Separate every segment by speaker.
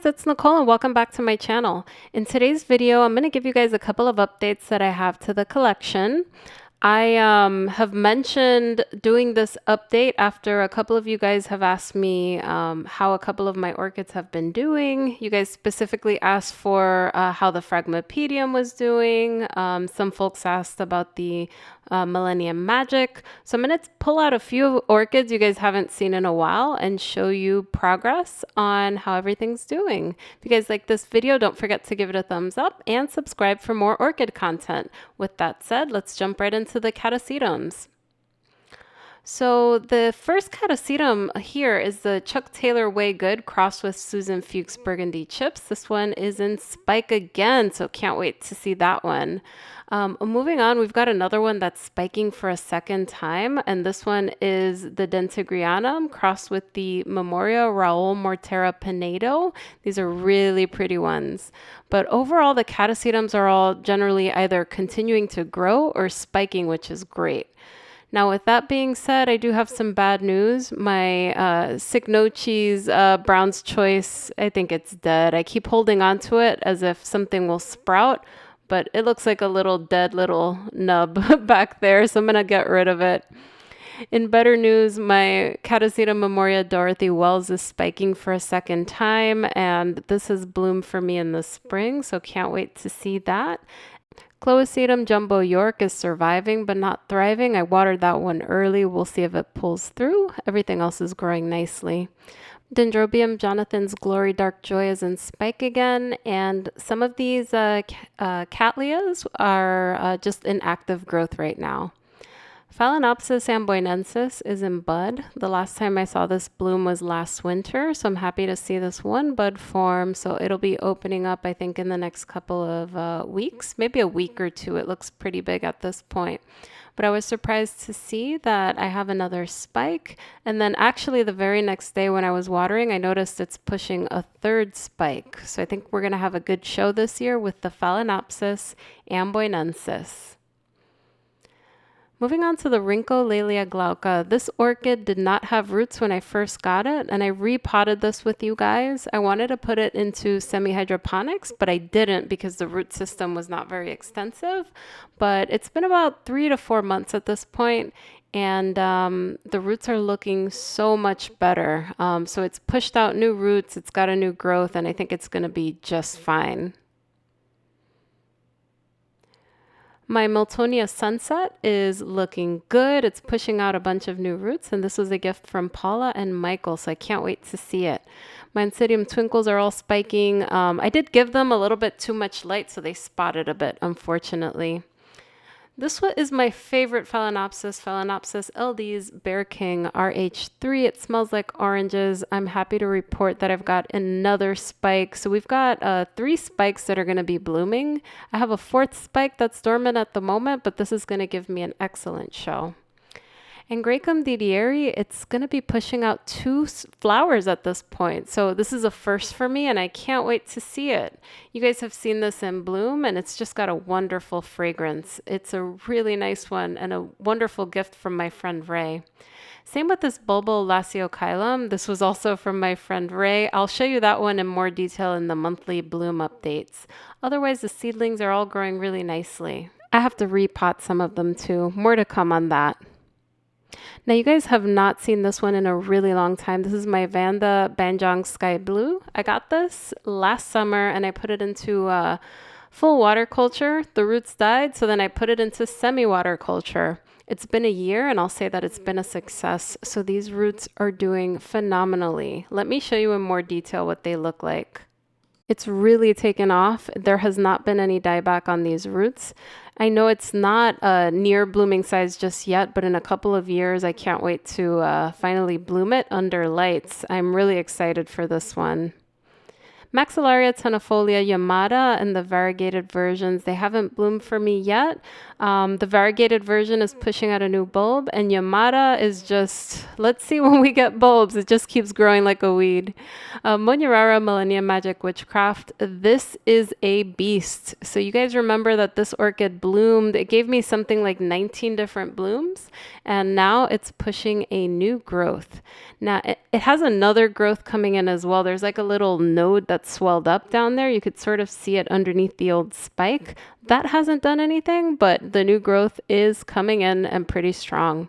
Speaker 1: it's Nicole and welcome back to my channel. In today's video, I'm going to give you guys a couple of updates that I have to the collection. I have mentioned doing this update after a couple of you guys have asked me how a couple of my orchids have been doing. You guys specifically asked for how the Phragmipedium was doing. Some folks asked about the Millenium Magic. So I'm going to pull out a few orchids you guys haven't seen in a while and show you progress on how everything's doing. If you guys like this video, don't forget to give it a thumbs up and subscribe for more orchid content. With that said, let's jump right into the Ctsms. So the first Ctsm here is the Chuck Taylor Way Good crossed with Susan Fuchs Burgundy Chips. This one is in spike again, so can't wait to see that one. Moving on, we've got another one that's spiking for a second time, and this one is the Dentigrianum crossed with the Memoria Raul Mortera Pinedo. These are really pretty ones. But overall, the Ctsms are all generally either continuing to grow or spiking, which is great. Now, with that being said, I do have some bad news. My Signochi's Brown's Choice, I think it's dead. I keep holding on to it as if something will sprout, but it looks like a little dead little nub back there, so I'm going to get rid of it. In better news, my Catasetum Memoria Dorothy Wells is spiking for a second time, and this has bloomed for me in the spring, so can't wait to see that. Cloacetum Jumbo York is surviving but not thriving. I watered that one early. We'll see if it pulls through. Everything else is growing nicely. Dendrobium Jonathan's Glory Dark Joy is in spike again, and some of these Cattleyas are just in active growth right now. Phalaenopsis amboinensis is in bud. The last time I saw this bloom was last winter, so I'm happy to see this one bud form. So it'll be opening up, I think, in the next couple of weeks, maybe a week or two. It looks pretty big at this point. But I was surprised to see that I have another spike. And then actually the very next day when I was watering, I noticed it's pushing a third spike. So I think we're going to have a good show this year with the Phalaenopsis amboinensis. Moving on to the Rhyncholalia glauca. This orchid did not have roots when I first got it, and I repotted this with you guys. I wanted to put it into semi-hydroponics, but I didn't because the root system was not very extensive. But it's been about 3 to 4 months at this point, and the roots are looking so much better. So it's pushed out new roots, it's got a new growth, and I think it's going to be just fine. My Miltonia Sunset is looking good. It's pushing out a bunch of new roots, and this was a gift from Paula and Michael, so I can't wait to see it. My Oncidium Twinkles are all spiking. I did give them a little bit too much light, so they spotted a bit, unfortunately. This one is my favorite Phalaenopsis, Phalaenopsis LD's Bear King RH3. It smells like oranges. I'm happy to report that I've got another spike. So we've got 3 spikes that are going to be blooming. I have a 4th spike that's dormant at the moment, but this is going to give me an excellent show. And Gracum Didieri, it's going to be pushing out 2 flowers at this point. So this is a first for me, and I can't wait to see it. You guys have seen this in bloom, and it's just got a wonderful fragrance. It's a really nice one and a wonderful gift from my friend Ray. Same with this Bulbo Lasciochilum. This was also from my friend Ray. I'll show you that one in more detail in the monthly bloom updates. Otherwise, the seedlings are all growing really nicely. I have to repot some of them too. More to come on that. Now, you guys have not seen this one in a really long time. This is my Vanda Banjong Sky Blue. I got this last summer and I put it into full water culture. The roots died, so then I put it into semi-water culture. It's been a year and I'll say that it's been a success. So these roots are doing phenomenally. Let me show you in more detail what they look like. It's really taken off. There has not been any dieback on these roots. I know it's not a near blooming size just yet, but in a couple of years, I can't wait to finally bloom it under lights. I'm really excited for this one. Maxillaria tenafolia Yamada and the variegated versions, they haven't bloomed for me yet. The variegated version is pushing out a new bulb, and Yamada is just, let's see when we get bulbs. It just keeps growing like a weed. Monurara Millennium Magic Witchcraft, this is a beast. So you guys remember that this orchid bloomed. It gave me something like 19 different blooms, and now it's pushing a new growth. Now, it has another growth coming in as well. There's like a little node that's that swelled up down there. You could sort of see it underneath the old spike. That hasn't done anything, but the new growth is coming in and pretty strong.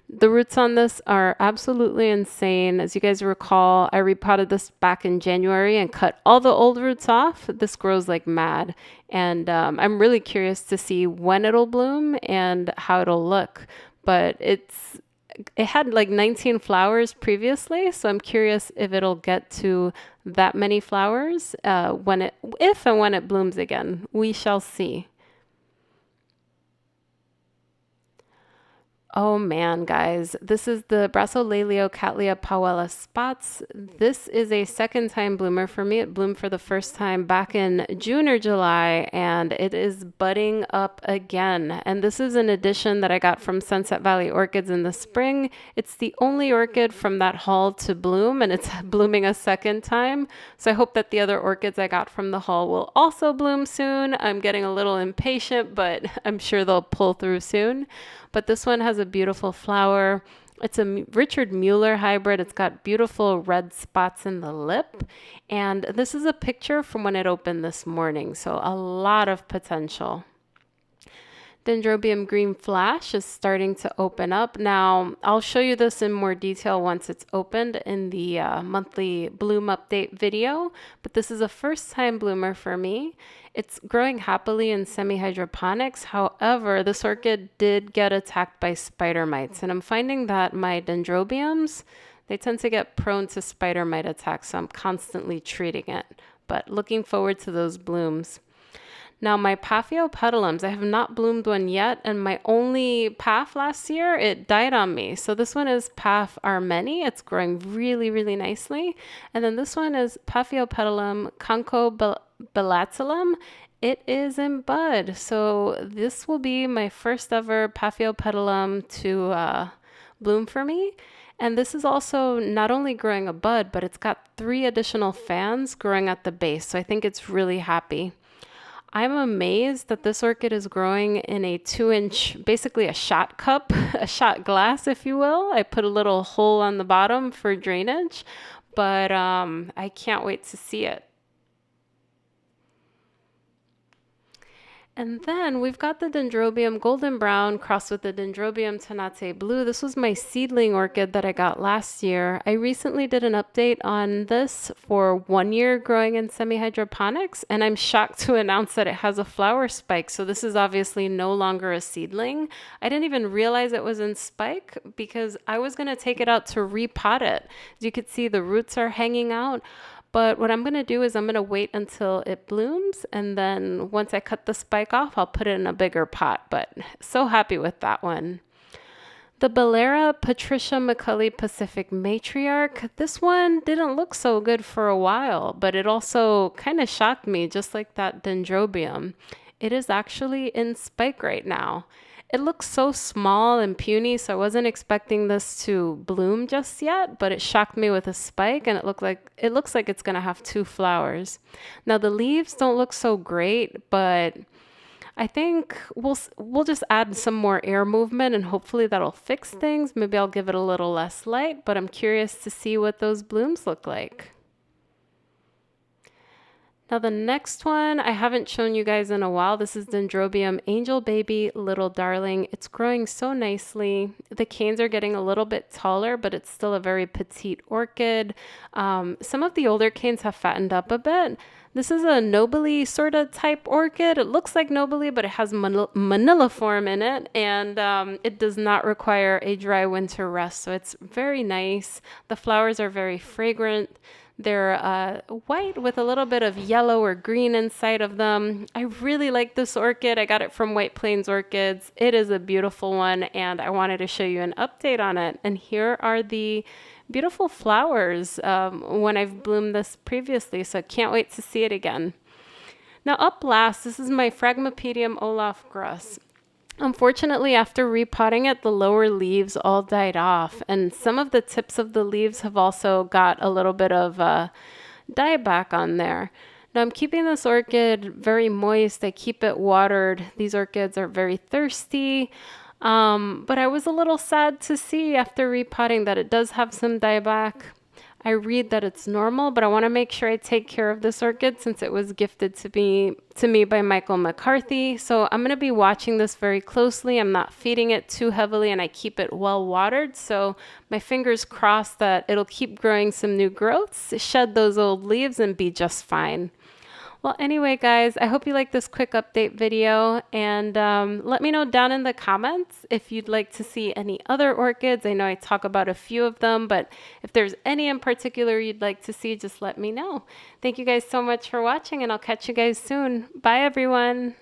Speaker 1: The roots on this are absolutely insane. As you guys recall, I repotted this back in January and cut all the old roots off. This grows like mad. And I'm really curious to see when it'll bloom and how it'll look. But it had like 19 flowers previously, so I'm curious if it'll get to that many flowers if and when it blooms again. We shall see. Oh man, guys, this is the Brasileia Cattleya Pauella spots. This is a second time bloomer for me. It bloomed for the first time back in June or July, and it is budding up again. And this is an addition that I got from Sunset Valley Orchids in the spring. It's the only orchid from that haul to bloom, and it's blooming a second time. So I hope that the other orchids I got from the haul will also bloom soon. I'm getting a little impatient, but I'm sure they'll pull through soon. But this one has a beautiful flower. It's a Richard Mueller hybrid. It's got beautiful red spots in the lip. And this is a picture from when it opened this morning. So a lot of potential. Dendrobium Green Flash is starting to open up. Now, I'll show you this in more detail once it's opened in the monthly bloom update video, but this is a first-time bloomer for me. It's growing happily in semi-hydroponics. However, this orchid did get attacked by spider mites, and I'm finding that my dendrobiums, they tend to get prone to spider mite attacks, so I'm constantly treating it, but looking forward to those blooms. Now my Paphiopedilums, I have not bloomed one yet, and my only Paph last year, it died on me. So this one is Paph armeni. It's growing really, really nicely. And then this one is Paphiopedilum conchobalatulum. It is in bud. So this will be my first ever Paphiopedilum to bloom for me. And this is also not only growing a bud, but it's got 3 additional fans growing at the base. So I think it's really happy. I'm amazed that this orchid is growing in a 2-inch, basically a shot cup, a shot glass, if you will. I put a little hole on the bottom for drainage, but I can't wait to see it. And then we've got the Dendrobium Golden Brown crossed with the Dendrobium Tenate Blue. This was my seedling orchid that I got last year. I recently did an update on this for 1 year growing in semi-hydroponics, and I'm shocked to announce that it has a flower spike. So this is obviously no longer a seedling. I didn't even realize it was in spike because I was going to take it out to repot it. As you can see, the roots are hanging out. But what I'm going to do is I'm going to wait until it blooms, and then once I cut the spike off, I'll put it in a bigger pot. But so happy with that one. The Beallara Patricia McCully Pacific Matriarch. This one didn't look so good for a while, but it also kind of shocked me, just like that Dendrobium. It is actually in spike right now. It looks so small and puny, so I wasn't expecting this to bloom just yet, but it shocked me with a spike, and it looks like it's going to have 2 flowers. Now the leaves don't look so great, but I think we'll just add some more air movement, and hopefully that'll fix things. Maybe I'll give it a little less light, but I'm curious to see what those blooms look like. Now the next one I haven't shown you guys in a while. This is Dendrobium Angel Baby Little Darling. It's growing so nicely. The canes are getting a little bit taller, but it's still a very petite orchid. Some of the older canes have fattened up a bit. This is a nobile sort of type orchid. It looks like nobile, but it has maniliform in it, and it does not require a dry winter rest. So it's very nice. The flowers are very fragrant. They're white with a little bit of yellow or green inside of them. I really like this orchid. I got it from White Plains Orchids. It is a beautiful one, and I wanted to show you an update on it. And here are the beautiful flowers when I've bloomed this previously, so I can't wait to see it again. Now up last, this is my Phragmipedium Olaf Gruss. Unfortunately, after repotting it, the lower leaves all died off, and some of the tips of the leaves have also got a little bit of dieback on there. Now I'm keeping this orchid very moist. I keep it watered. These orchids are very thirsty, but I was a little sad to see after repotting that it does have some dieback. I read that it's normal, but I want to make sure I take care of this orchid since it was gifted to me by Michael McCarthy. So I'm going to be watching this very closely. I'm not feeding it too heavily and I keep it well watered. So my fingers crossed that it'll keep growing some new growths, shed those old leaves and be just fine. Well, anyway, guys, I hope you like this quick update video, and let me know down in the comments if you'd like to see any other orchids. I know I talk about a few of them, but if there's any in particular you'd like to see, just let me know. Thank you guys so much for watching, and I'll catch you guys soon. Bye, everyone.